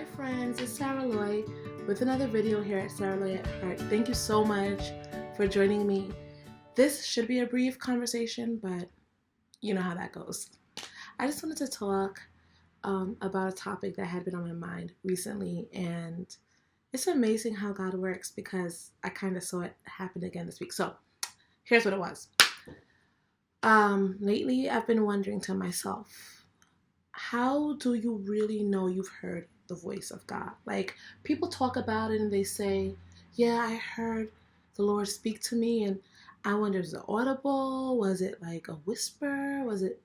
friends, it's Sarah Loy with another video here at Sarah Loy at Heart. Thank you so much for joining me. This should be a brief conversation, but you know how that goes. I just wanted to talk about a topic that had been on my mind recently, and it's amazing how God works because I kind of saw it happen again this week. So here's what it was. Lately I've been wondering to myself, how do you really know you've heard the voice of God? Like, people talk about it and they say, yeah, I heard the Lord speak to me, and I wonder, is it audible? Was it like a whisper? Was it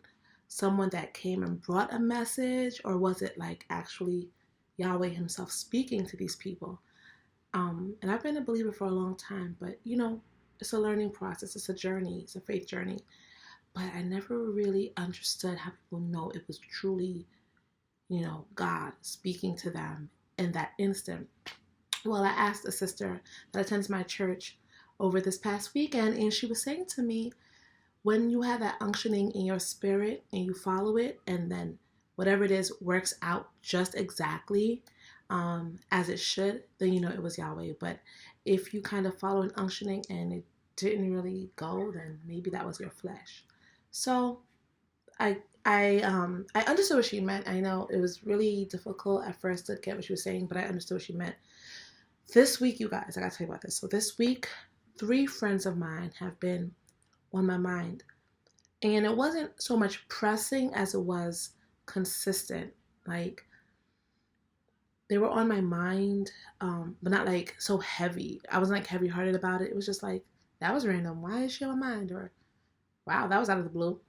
someone that came and brought a message? Or was it like actually Yahweh himself speaking to these people? And I've been a believer for a long time, but you know, it's a learning process. It's a journey. It's a faith journey. But I never really understood how people know it was truly, you know, God speaking to them in that instant. Well, I asked a sister that attends my church over this past weekend, and she was saying to me, when you have that unctioning in your spirit and you follow it, and then whatever it is works out just exactly as it should, then you know it was Yahweh. But if you kind of follow an unctioning and it didn't really go, then maybe that was your flesh. So I understood what she meant. I know it was really difficult at first to get what she was saying, but I understood what she meant. This week, you guys, I gotta tell you about this. So this week, 3 friends of mine have been on my mind. And it wasn't so much pressing as it was consistent. Like, they were on my mind, but not like so heavy. I wasn't like heavy-hearted about it. It was just like, that was random. Why is she on my mind? Or, wow, that was out of the blue.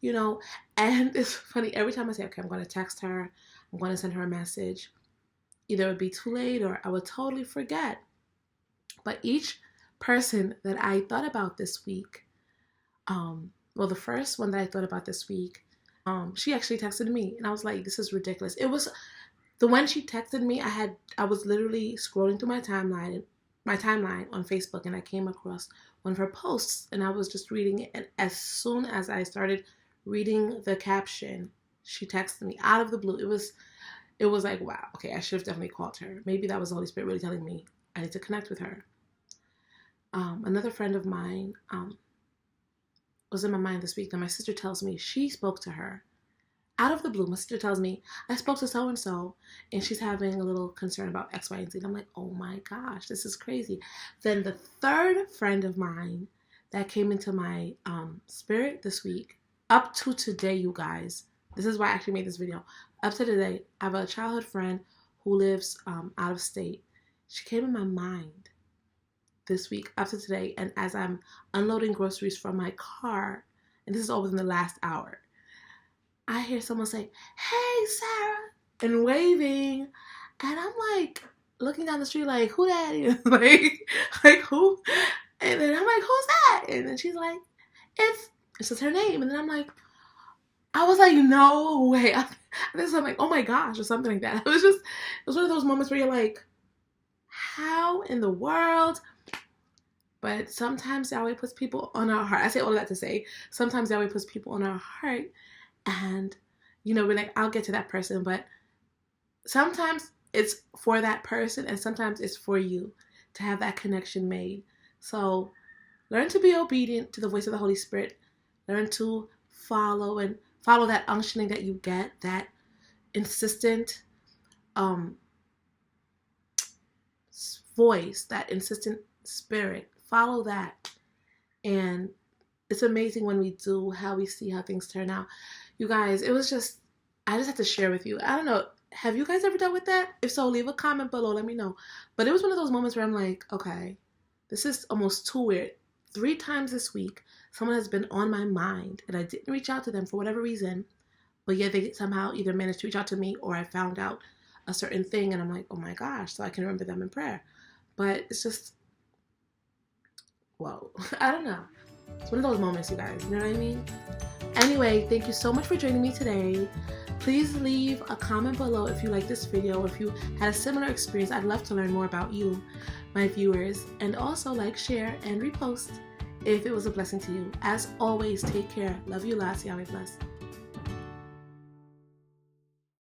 You know, and it's funny, every time I say, okay, I'm going to text her, I'm going to send her a message, either it would be too late or I would totally forget. But each person that I thought about this week, well, the first one that I thought about this week, she actually texted me, and I was like, this is ridiculous. It was, the one she texted me, I was literally scrolling through my timeline on Facebook, and I came across one of her posts, and I was just reading it, and as soon as I started reading the caption, she texted me out of the blue. It was like, wow, okay, I should have definitely called her. Maybe that was the Holy Spirit really telling me I need to connect with her. Another friend of mine was in my mind this week, and my sister tells me she spoke to her out of the blue. My sister tells me, I spoke to so-and-so, and she's having a little concern about X, Y, and Z. And I'm like, oh my gosh, this is crazy. Then the third friend of mine that came into my spirit this week, up to today, you guys, this is why I actually made this video. Up to today, I have a childhood friend who lives out of state. She came in my mind this week, up to today, and as I'm unloading groceries from my car, and this is all within the last hour, I hear someone say, hey, Sarah, and waving, and I'm like, looking down the street like, who that is? like who? And then I'm like, who's that? And then she's like, it's just her name. And then I'm like, I was like, no way. I'm like, oh my gosh, or something like that. It was one of those moments where you're like, how in the world? But sometimes Yahweh puts people on our heart. I say all of that to say, sometimes Yahweh puts people on our heart, and, you know, we're like, I'll get to that person. But sometimes it's for that person, and sometimes it's for you to have that connection made. So learn to be obedient to the voice of the Holy Spirit. Learn to follow that unctioning that you get, that insistent voice, that insistent spirit. Follow that. And it's amazing when we do, how we see how things turn out. You guys, I just have to share with you. I don't know. Have you guys ever dealt with that? If so, leave a comment below. Let me know. But it was one of those moments where I'm like, okay, this is almost too weird. 3 times this week, someone has been on my mind, and I didn't reach out to them for whatever reason, but yet they somehow either managed to reach out to me, or I found out a certain thing, and I'm like, oh my gosh, so I can remember them in prayer. But it's just, whoa, I don't know. It's one of those moments, you guys, you know what I mean? Anyway, thank you so much for joining me today. Please leave a comment below if you like this video, or if you had a similar experience. I'd love to learn more about you, my viewers. And also like, share, and repost if it was a blessing to you. As always, take care. Love you lots. Yahweh bless.